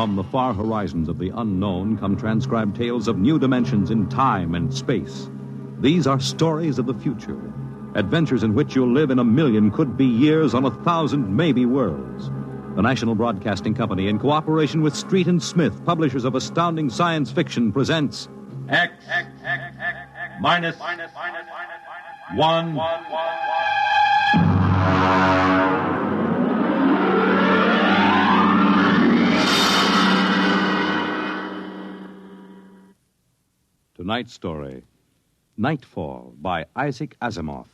From the far horizons of the unknown come transcribed tales of new dimensions in time and space. These are stories of the future, adventures in which you'll live in 1,000,000 could-be years on 1,000 maybe worlds. The National Broadcasting Company, in cooperation with Street and Smith, publishers of astounding science fiction, presents X minus 1. Tonight's story, Nightfall, by Isaac Asimov.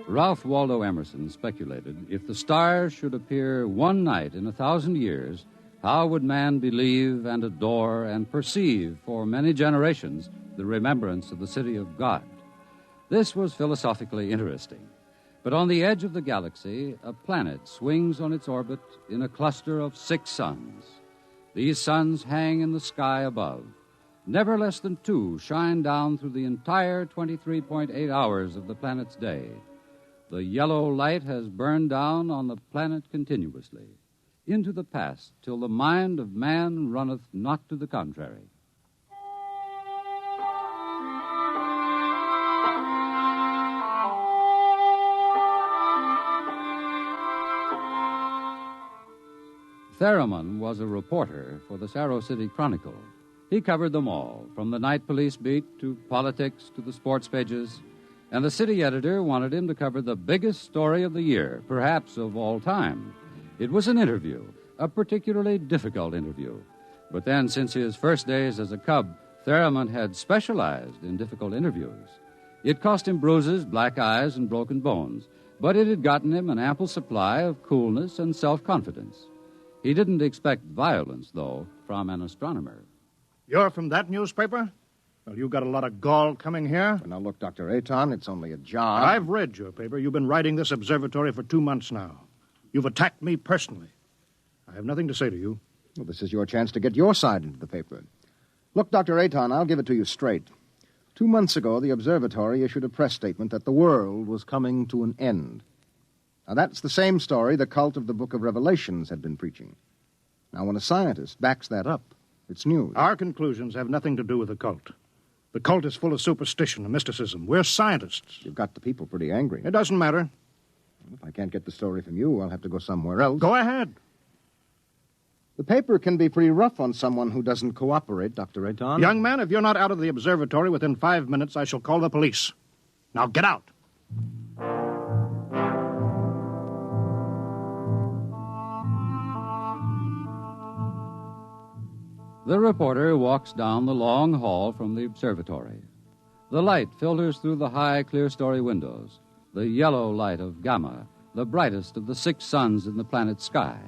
Ralph Waldo Emerson speculated, if the stars should appear one night in 1,000 years, how would man believe and adore and perceive for many generations the remembrance of the city of God? This was philosophically interesting. But on the edge of the galaxy, a planet swings on its orbit in a cluster of 6 suns. These suns hang in the sky above. Never less than 2 shine down through the entire 23.8 hours of the planet's day. The yellow light has burned down on the planet continuously, into the past, till the mind of man runneth not to the contrary. Theremin was a reporter for the Saro City Chronicle. He covered them all, from the night police beat to politics to the sports pages, and the city editor wanted him to cover the biggest story of the year, perhaps of all time. It was an interview, a particularly difficult interview. But then, since his first days as a cub, Theremin had specialized in difficult interviews. It cost him bruises, black eyes, and broken bones, but it had gotten him an ample supply of coolness and self-confidence. He didn't expect violence, though, from an astronomer. You're from that newspaper? Well, you got a lot of gall coming here. Well, now, look, Dr. Aton, it's only a job. I've read your paper. You've been writing this observatory for 2 months now. You've attacked me personally. I have nothing to say to you. Well, this is your chance to get your side into the paper. Look, Dr. Aton, I'll give it to you straight. 2 months ago, the observatory issued a press statement that the world was coming to an end. Now, that's the same story the cult of the Book of Revelations had been preaching. Now, when a scientist backs that up, it's news. Our conclusions have nothing to do with the cult. The cult is full of superstition and mysticism. We're scientists. You've got the people pretty angry. It doesn't matter. If I can't get the story from you, I'll have to go somewhere else. Go ahead. The paper can be pretty rough on someone who doesn't cooperate, Dr. Aton. Young man, if you're not out of the observatory within 5 minutes, I shall call the police. Now get out. The reporter walks down the long hall from the observatory. The light filters through the high, clear-story windows, the yellow light of Gamma, the brightest of the 6 suns in the planet's sky.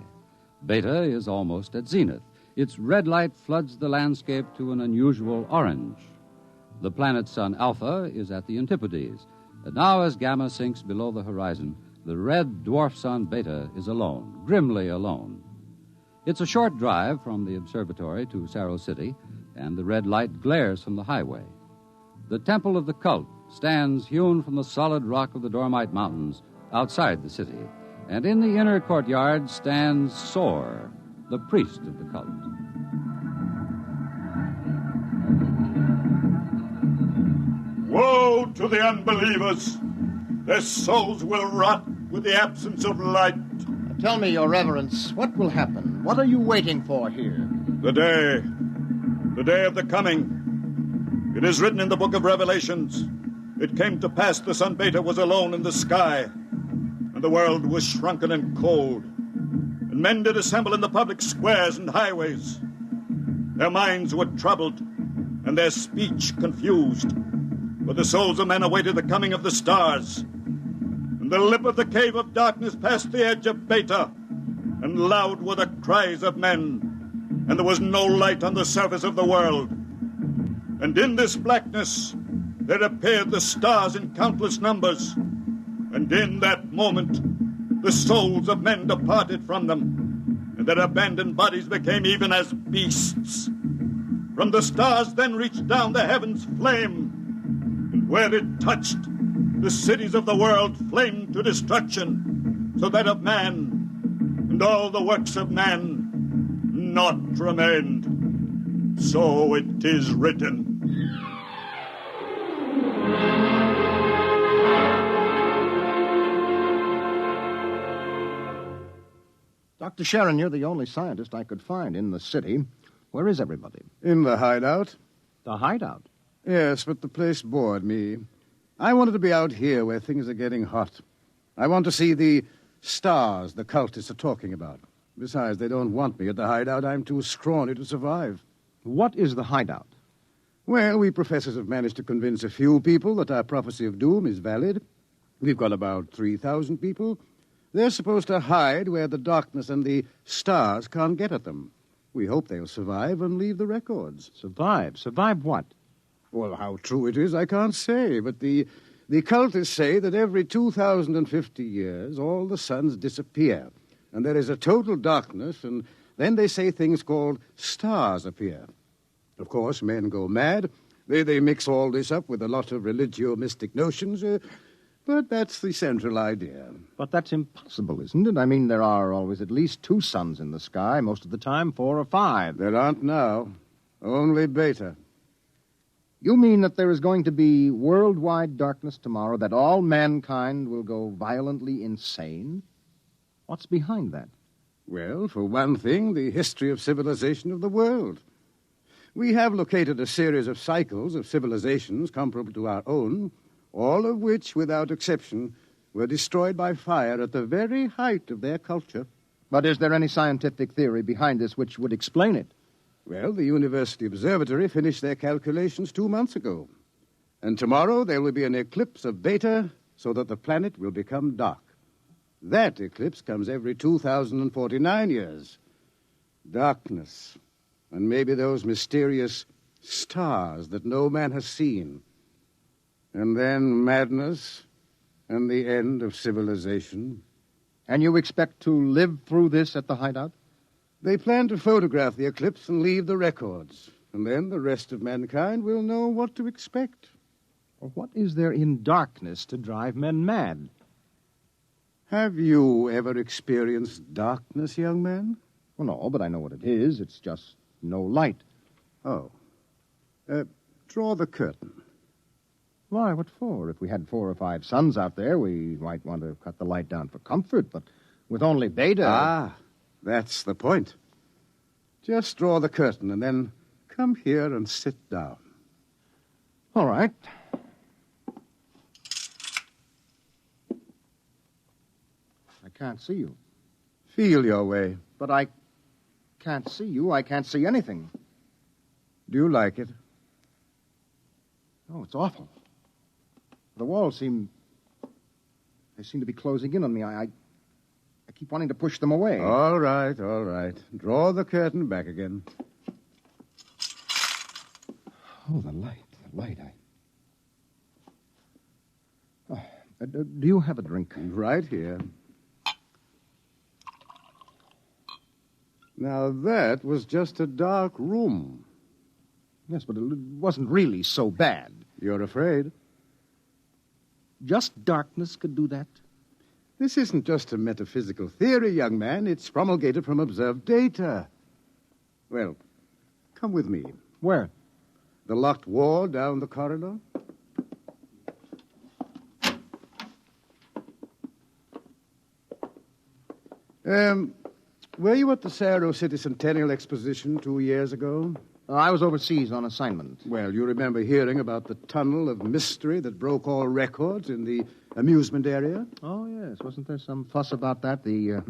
Beta is almost at zenith. Its red light floods the landscape to an unusual orange. The planet's sun Alpha is at the antipodes, and now as Gamma sinks below the horizon, the red dwarf sun Beta is alone, grimly alone. It's a short drive from the observatory to Saro City, and the red light glares from the highway. The temple of the cult stands hewn from the solid rock of the Dormite Mountains outside the city, and in the inner courtyard stands Sor, the priest of the cult. Woe to the unbelievers! Their souls will rot with the absence of light. Tell me, Your Reverence, what will happen? What are you waiting for here? The day of the coming. It is written in the Book of Revelations. It came to pass the sun Beta was alone in the sky, and the world was shrunken and cold, and men did assemble in the public squares and highways. Their minds were troubled, and their speech confused, for the souls of men awaited the coming of the stars. And the lip of the cave of darkness passed the edge of Beta, and loud were the cries of men, and there was no light on the surface of the world. And in this blackness there appeared the stars in countless numbers, and in that moment the souls of men departed from them, and their abandoned bodies became even as beasts. From the stars then reached down the heavens flame, Where it touched, the cities of the world flamed to destruction, so that of man and all the works of man naught remained. So it is written. Dr. Sharon, you're the only scientist I could find in the city. Where is everybody? In the hideout. The hideout? Yes, but the place bored me. I wanted to be out here where things are getting hot. I want to see the stars the cultists are talking about. Besides, they don't want me at the hideout. I'm too scrawny to survive. What is the hideout? Well, we professors have managed to convince a few people that our prophecy of doom is valid. We've got about 3,000 people. They're supposed to hide where the darkness and the stars can't get at them. We hope they'll survive and leave the records. Survive? Survive what? Well, how true it is, I can't say, but the cultists say that every 2,050 years, all the suns disappear, and there is a total darkness, and then they say things called stars appear. Of course, men go mad. They mix all this up with a lot of religio-mystic notions, but that's the central idea. But that's impossible, isn't it? I mean, there are always at least 2 suns in the sky, most of the time 4 or 5. There aren't now. Only Beta. You mean that there is going to be worldwide darkness tomorrow, that all mankind will go violently insane? What's behind that? Well, for one thing, the history of civilization of the world. We have located a series of cycles of civilizations comparable to our own, all of which, without exception, were destroyed by fire at the very height of their culture. But is there any scientific theory behind this which would explain it? Well, the University Observatory finished their calculations 2 months ago. And tomorrow there will be an eclipse of Beta so that the planet will become dark. That eclipse comes every 2,049 years. Darkness. And maybe those mysterious stars that no man has seen. And then madness and the end of civilization. And you expect to live through this at the hideout? They plan to photograph the eclipse and leave the records. And then the rest of mankind will know what to expect. Well, what is there in darkness to drive men mad? Have you ever experienced darkness, young man? Well, no, but I know what it is. It's just no light. Oh. Draw the curtain. Why, what for? If we had 4 or 5 suns out there, we might want to cut the light down for comfort, but with only Beta... Ah, that's the point. Just draw the curtain and then come here and sit down. All right. I can't see you. Feel your way. But I can't see you. I can't see anything. Do you like it? Oh, it's awful. The walls seem to be closing in on me. I keep wanting to push them away. All right, all right. Draw the curtain back again. Oh, the light. Do you have a drink? Right here. Now, that was just a dark room. Yes, but it wasn't really so bad. You're afraid? Just darkness could do that? This isn't just a metaphysical theory, young man. It's promulgated from observed data. Well, come with me. Where? The locked wall down the corridor. Were you at the Cerro City Centennial Exposition 2 years ago? I was overseas on assignment. Well, you remember hearing about the tunnel of mystery that broke all records in the amusement area? Oh, yes. Wasn't there some fuss about that? The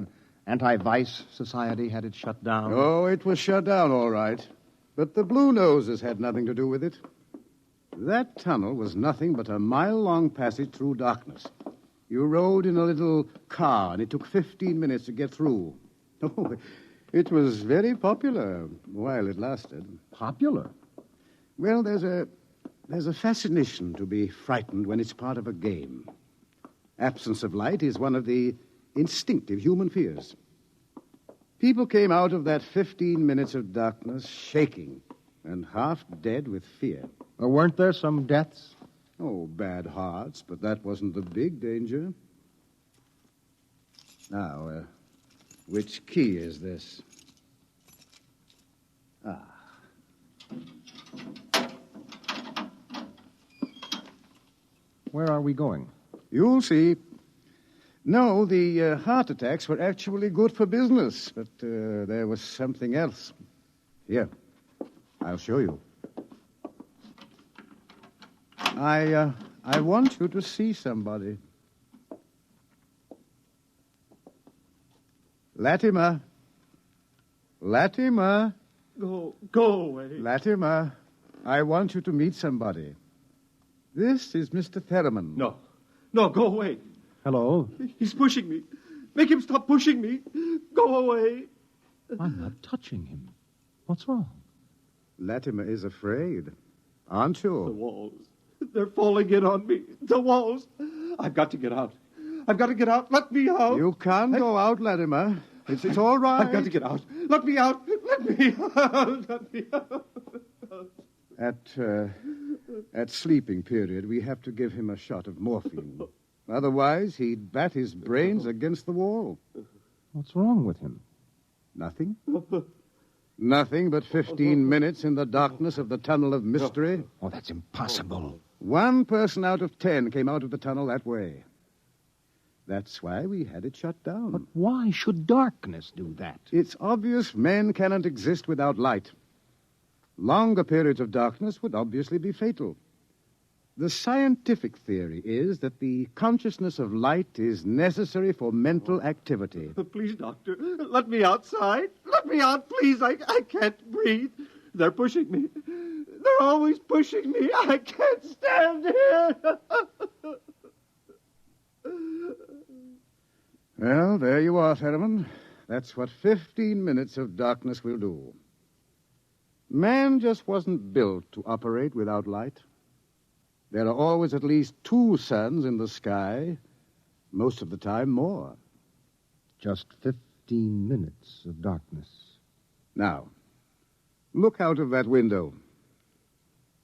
Anti-Vice Society had it shut down. Oh, it was shut down, all right. But the Blue Noses had nothing to do with it. That tunnel was nothing but a mile-long passage through darkness. You rode in a little car, and it took 15 minutes to get through. Oh, it was very popular while it lasted. Popular? Well, there's a fascination to be frightened when it's part of a game. Absence of light is one of the instinctive human fears. People came out of that 15 minutes of darkness shaking and half dead with fear. Weren't there some deaths? Oh, bad hearts, but that wasn't the big danger. Now, which key is this? Ah. Where are we going? You'll see. No, the heart attacks were actually good for business, but there was something else. Here, I'll show you. I want you to see somebody. Latimer. Latimer. Go away. Latimer, I want you to meet somebody. This is Mr. Theremin. No, go away. Hello? He's pushing me. Make him stop pushing me. Go away. I'm not touching him. What's wrong? Latimer is afraid, aren't you? The walls. They're falling in on me. The walls. I've got to get out. I've got to get out. Let me out. You can't go out, Latimer. It's all right. I've got to get out. Let me out. Let me out. Let me out. At sleeping period, we have to give him a shot of morphine. Otherwise, he'd bat his brains against the wall. What's wrong with him? Nothing. Nothing but 15 minutes in the darkness of the tunnel of mystery. Oh, that's impossible. 1 person out of 10 came out of the tunnel that way. That's why we had it shut down. But why should darkness do that? It's obvious men cannot exist without light. Longer periods of darkness would obviously be fatal. The scientific theory is that the consciousness of light is necessary for mental activity. Please, doctor, let me outside. Let me out, please. I can't breathe. They're pushing me. They're always pushing me. I can't stand here. Well, there you are, Theremin. That's what 15 minutes of darkness will do. Man just wasn't built to operate without light. There are always at least 2 suns in the sky, most of the time more. Just 15 minutes of darkness. Now, look out of that window.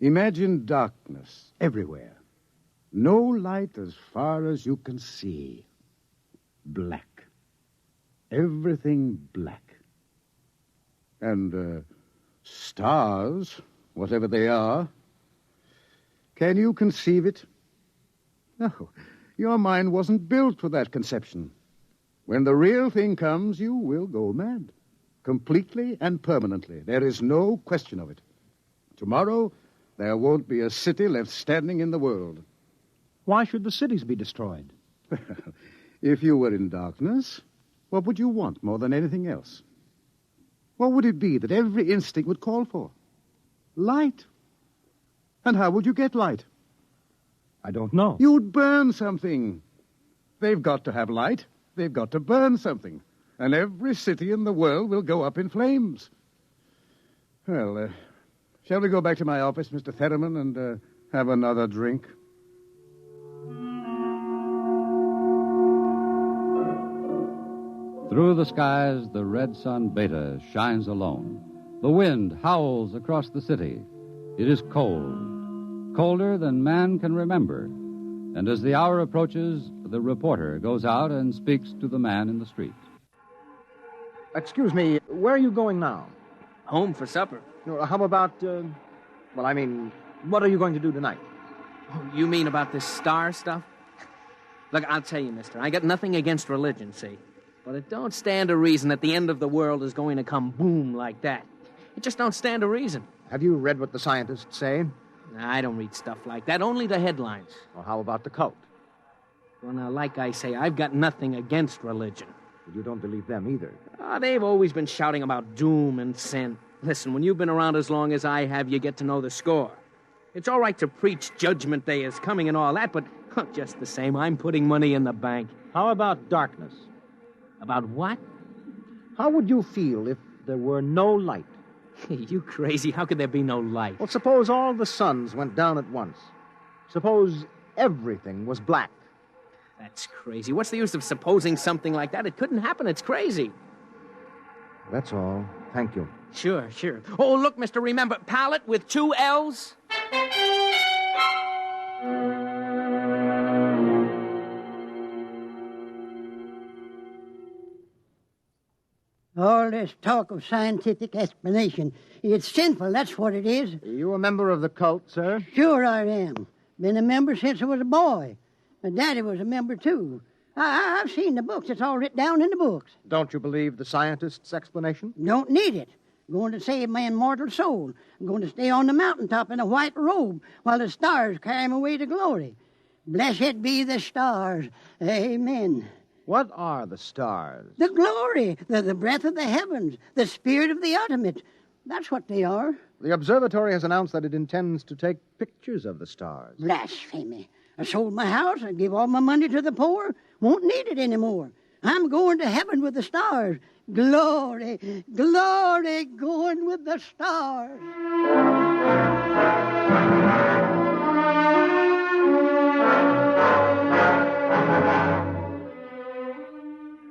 Imagine darkness everywhere. No light as far as you can see. Black. Everything black. And, stars, whatever they are. Can you conceive it? No, your mind wasn't built for that conception. When the real thing comes, you will go mad. Completely and permanently. There is no question of it. Tomorrow, there won't be a city left standing in the world. Why should the cities be destroyed? If you were in darkness, what would you want more than anything else? What would it be that every instinct would call for? Light. And how would you get light? I don't know. You'd burn something. They've got to have light. They've got to burn something. And every city in the world will go up in flames. Well, shall we go back to my office, Mr. Theremin, and have another drink? Through the skies, the red sun Beta shines alone. The wind howls across the city. It is cold, colder than man can remember. And as the hour approaches, the reporter goes out and speaks to the man in the street. Excuse me, where are you going now? Home for supper. How about, what are you going to do tonight? Oh, you mean about this star stuff? Look, I'll tell you, mister, I got nothing against religion, see? But it don't stand to reason that the end of the world is going to come boom like that. It just don't stand to reason. Have you read what the scientists say? I don't read stuff like that, only the headlines. Or how about the cult? Well, now, like I say, I've got nothing against religion. But you don't believe them either. They've always been shouting about doom and sin. Listen, when you've been around as long as I have, you get to know the score. It's all right to preach Judgment Day is coming and all that, but just the same, I'm putting money in the bank. How about darkness? About what? How would you feel if there were no light? You crazy. How could there be no light? Well, suppose all the suns went down at once. Suppose everything was black. That's crazy. What's the use of supposing something like that? It couldn't happen. It's crazy. That's all. Thank you. Sure. Oh, look, mister, remember, pallet with 2 L's? All this talk of scientific explanation, it's sinful, that's what it is. Are you a member of the cult, sir? Sure I am. Been a member since I was a boy. My daddy was a member, too. I've seen the books. It's all written down in the books. Don't you believe the scientist's explanation? Don't need it. Going to save my immortal soul. I'm going to stay on the mountaintop in a white robe while the stars carry me away to glory. Blessed be the stars. Amen. What are the stars? The glory, the breath of the heavens, the spirit of the ultimate. That's what they are. The observatory has announced that it intends to take pictures of the stars. Blasphemy. I sold my house. I gave all my money to the poor. Won't need it anymore. I'm going to heaven with the stars. Glory, glory, going with the stars.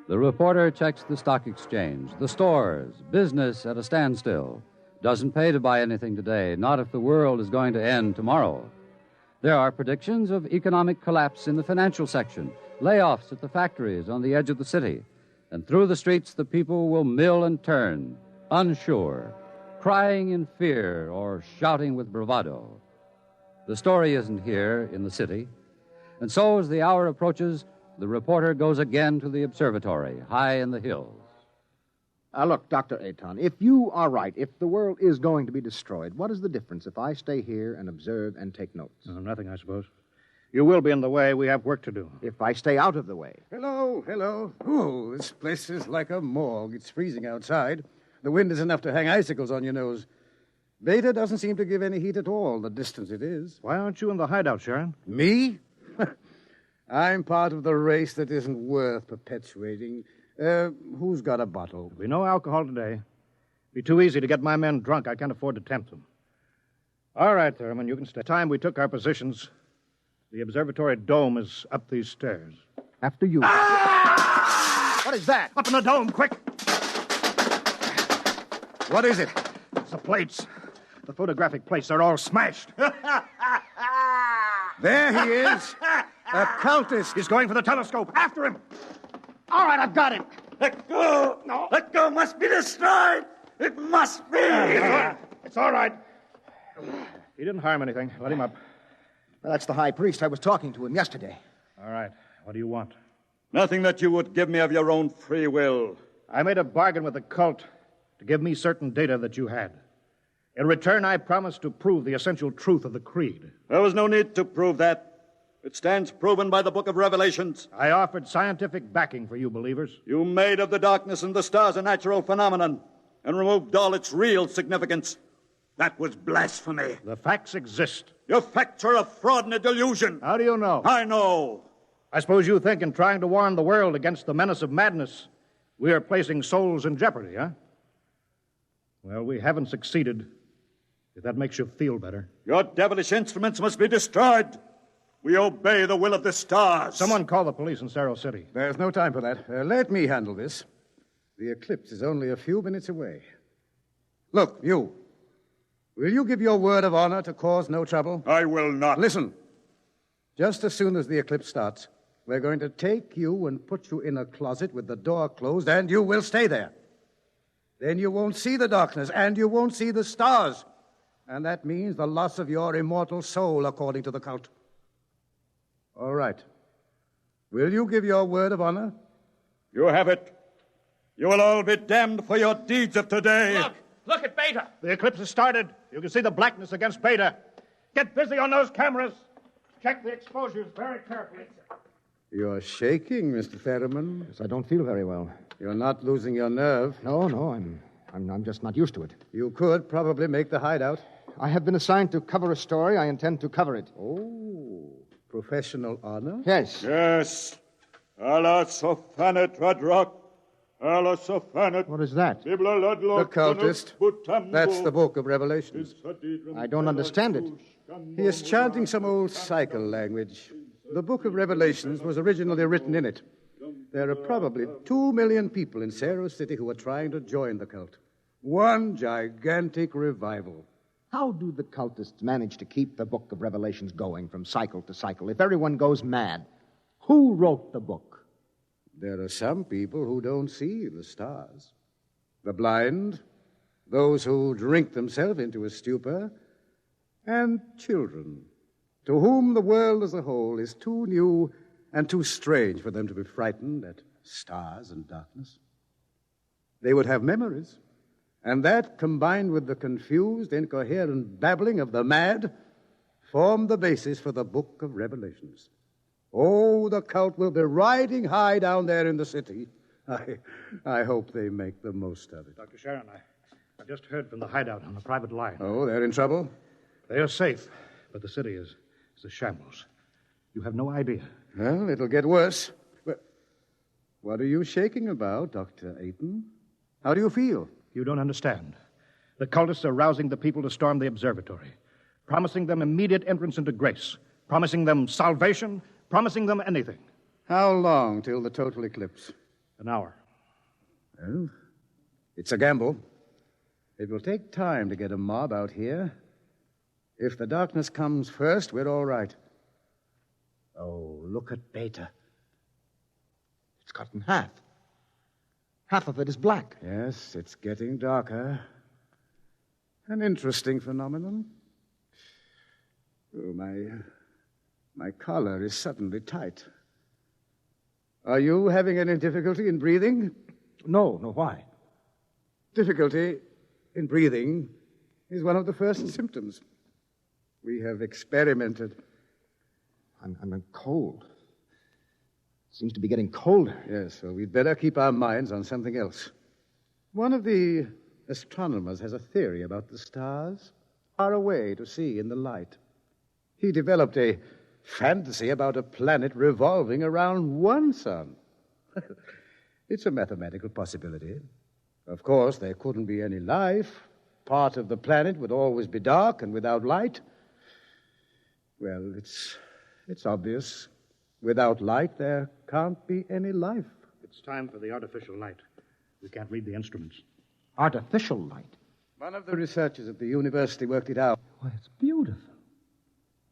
The reporter checks the stock exchange, the stores, business at a standstill. Doesn't pay to buy anything today, not if the world is going to end tomorrow. There are predictions of economic collapse in the financial section, layoffs at the factories on the edge of the city, and through the streets the people will mill and turn, unsure, crying in fear or shouting with bravado. The story isn't here in the city, and so as the hour approaches, the reporter goes again to the observatory, high in the hills. Look, Dr. Aton, if you are right, if the world is going to be destroyed, what is the difference if I stay here and observe and take notes? Nothing, I suppose. You will be in the way. We have work to do. If I stay out of the way. Hello, hello. Oh, this place is like a morgue. It's freezing outside. The wind is enough to hang icicles on your nose. Beta doesn't seem to give any heat at all, the distance it is. Why aren't you in the hideout, Sharon? Me? I'm part of the race that isn't worth perpetuating. Who's got a bottle? There'll be no alcohol today. Be too easy to get my men drunk. I can't afford to tempt them. All right, Thurman, you can stay. Time we took our positions, the observatory dome is up these stairs. After you. Ah! What is that? Up in the dome, quick! What is it? It's the plates. The photographic plates, they're all smashed. There he is. A cultist. He's going for the telescope. After him. All right, I've got him. Let go. No. Let go. Must be destroyed. It must be. It's all right. He didn't harm anything. Let him up. Well, that's the high priest. I was talking to him yesterday. All right. What do you want? Nothing that you would give me of your own free will. I made a bargain with the cult to give me certain data that you had. In return, I promised to prove the essential truth of the creed. There was no need to prove that. It stands proven by the Book of Revelations. I offered scientific backing for you believers. You made of the darkness and the stars a natural phenomenon and removed all its real significance. That was blasphemy. The facts exist. Your facts are a fraud and a delusion. How do you know? I know. I suppose you think in trying to warn the world against the menace of madness, we are placing souls in jeopardy, huh? Well, we haven't succeeded, if that makes you feel better. Your devilish instruments must be destroyed. We obey the will of the stars. Someone call the police in Cerro City. There's no time for that. Let me handle this. The eclipse is only a few minutes away. Look, you. Will you give your word of honor to cause no trouble? I will not. Listen. Just as soon as the eclipse starts, we're going to take you and put you in a closet with the door closed, and you will stay there. Then you won't see the darkness, and you won't see the stars. And that means the loss of your immortal soul, according to the cult. All right. Will you give your word of honor? You have it. You will all be damned for your deeds of today. Look at Beta. The eclipse has started. You can see the blackness against Beta. Get busy on those cameras. Check the exposures very carefully. You're shaking, Mr. Thurman. Yes, I don't feel very well. You're not losing your nerve. No, I'm just not used to it. You could probably make the hideout. I have been assigned to cover a story. I intend to cover it. Oh, professional honor? Yes. Yes. Allah sofanet radrak. Allah sofanet. What is that? The cultist. That's the book of Revelations. I don't understand it. He is chanting some old cycle language. The book of Revelations was originally written in it. There are probably 2 million people in Cerro City who are trying to join the cult. One gigantic revival. How do the cultists manage to keep the book of Revelations going from cycle to cycle if everyone goes mad? Who wrote the book? There are some people who don't see the stars. the blind, those who drink themselves into a stupor, and children, to whom the world as a whole is too new and too strange for them to be frightened at stars and darkness. They would have memories, and that, combined with the confused, incoherent babbling of the mad, formed the basis for the book of Revelations. Oh, the cult will be riding high down there in the city. I hope they make the most of it. Dr. Sharon, I've just heard from the hideout on the private line. Oh, they're in trouble? They are safe, but the city is a shambles. You have no idea. Well, it'll get worse. But what are you shaking about, Dr. Ayton? How do you feel? You don't understand. The cultists are rousing the people to storm the observatory, promising them immediate entrance into grace, promising them salvation, promising them anything. How long till the total eclipse? An hour. Well, it's a gamble. It will take time to get a mob out here. If the darkness comes first, we're all right. Oh, look at Beta. It's cut in half. Half of it is black. Yes, it's getting darker. An interesting phenomenon. Oh, my collar is suddenly tight. Are you having any difficulty in breathing? No, why? Difficulty in breathing is one of the first symptoms. We have experimented. I'm cold. Seems to be getting colder. Yes, well, we'd better keep our minds on something else. One of the astronomers has a theory about the stars, far away to see in the light. He developed a fantasy about a planet revolving around one sun. It's a mathematical possibility. Of course, there couldn't be any life. Part of the planet would always be dark and without light. Well, it's obvious. Without light, there can't be any life. It's time for the artificial light. We can't read the instruments. Artificial light? One of the researchers at the university worked it out. Why, it's beautiful.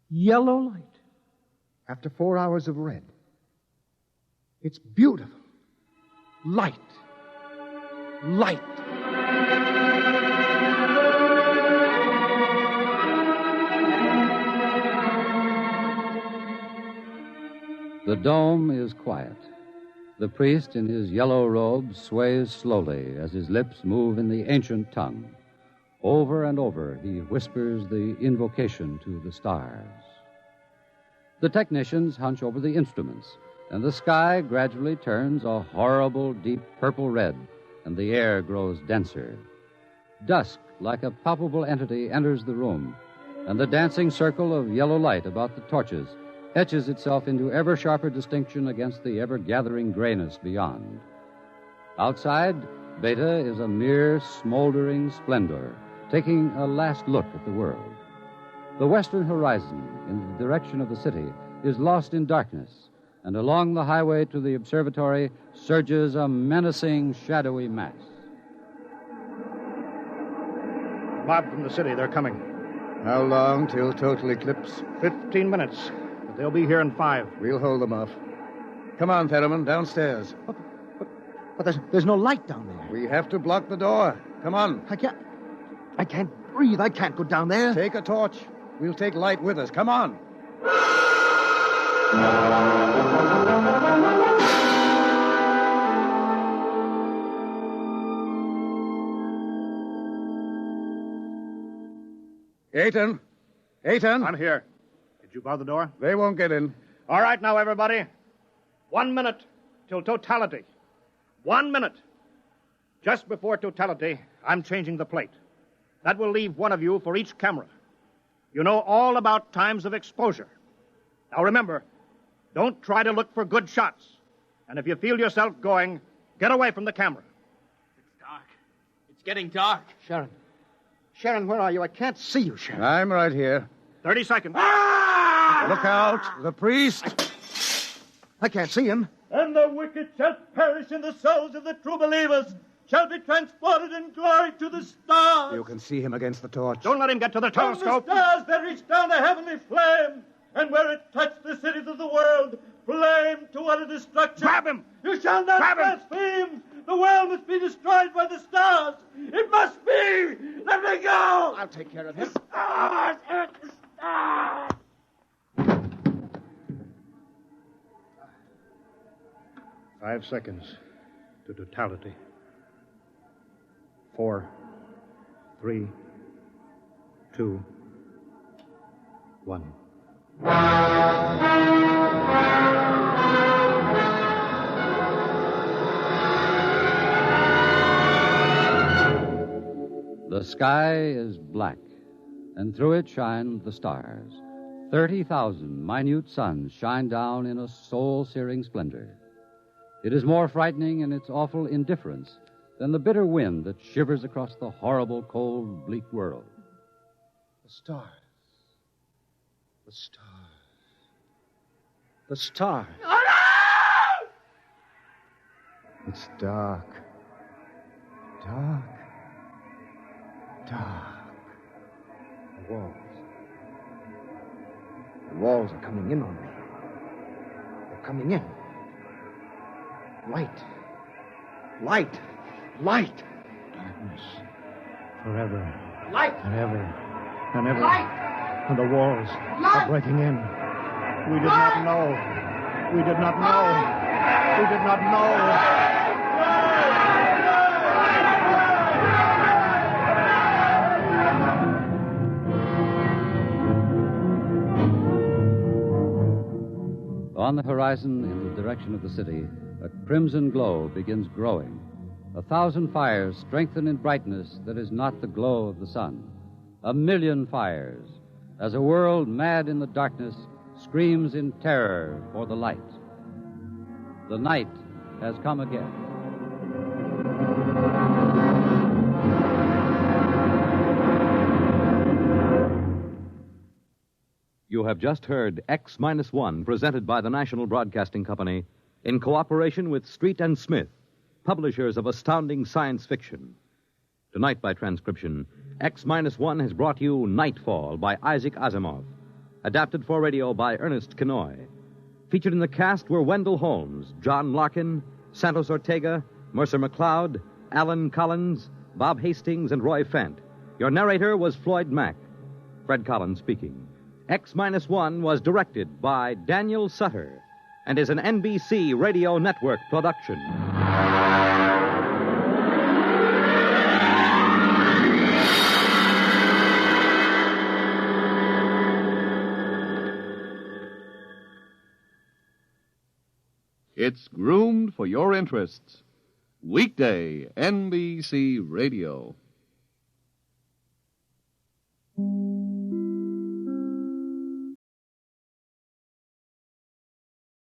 Yellow light. After 4 hours of red. It's beautiful. Light. Light. The dome is quiet. The priest in his yellow robe sways slowly as his lips move in the ancient tongue. Over and over, he whispers the invocation to the stars. The technicians hunch over the instruments, and the sky gradually turns a horrible deep purple red, and the air grows denser. Dusk, like a palpable entity, enters the room, and the dancing circle of yellow light about the torches etches itself into ever sharper distinction against the ever-gathering grayness beyond. Outside, Beta is a mere smoldering splendor, taking a last look at the world. The western horizon, in the direction of the city, is lost in darkness, and along the highway to the observatory surges a menacing, shadowy mass. Mob from the city, they're coming. How long till total eclipse? 15 minutes. But they'll be here in 5. We'll hold them off. Come on, Fetterman, downstairs. But there's no light down there. We have to block the door. Come on. I can't breathe. I can't go down there. Take a torch. We'll take light with us. Come on. Ayton. I'm here. Did you bar the door? They won't get in. All right, now, everybody. 1 minute till totality. 1 minute. Just before totality, I'm changing the plate. That will leave one of you for each camera. You know all about times of exposure. Now, remember, don't try to look for good shots. And if you feel yourself going, get away from the camera. It's dark. It's getting dark. Sharon, where are you? I can't see you, Sharon. I'm right here. 30 seconds. Look out. The priest. I can't see him. And the wicked shall perish, and the souls of the true believers shall be transported in glory to the stars. You can see him against the torch. Don't let him get to the From telescope. the stars there reached down a heavenly flame, and where it touched the cities of the world, flame to utter destruction. Grab him! You shall not Grab him! blaspheme, The world must be destroyed by the stars. It must be. Let me go. I'll take care of him. Stars. The stars. 5 seconds to totality. 4, 3, 2, 1. The sky is black, and through it shine the stars. 30,000 minute suns shine down in a soul-searing splendor. It is more frightening in its awful indifference than the bitter wind that shivers across the horrible, cold, bleak world. The stars. The stars. The stars. Oh, no! It's dark. Dark. Dark. The walls. The walls are coming in on me. They're coming in. Light. Light. Light. Darkness. Forever. Light. And ever. And ever. Light. And the walls are breaking in. We did not know. We did not know. We did not know. On the horizon, in the direction of the city, a crimson glow begins growing. 1,000 fires strengthen in brightness that is not the glow of the sun. 1,000,000 fires, as a world mad in the darkness screams in terror for the light. The night has come again. You have just heard X-1, presented by the National Broadcasting Company in cooperation with Street and Smith, publishers of astounding science fiction. Tonight, by transcription, X-1 has brought you Nightfall by Isaac Asimov, adapted for radio by Ernest Kenoy. Featured in the cast were Wendell Holmes, John Larkin, Santos Ortega, Mercer McLeod, Alan Collins, Bob Hastings, and Roy Fent. Your narrator was Floyd Mack. Fred Collins speaking. X-1 was directed by Daniel Sutter and is an NBC Radio Network production. It's groomed for your interests. Weekday NBC Radio.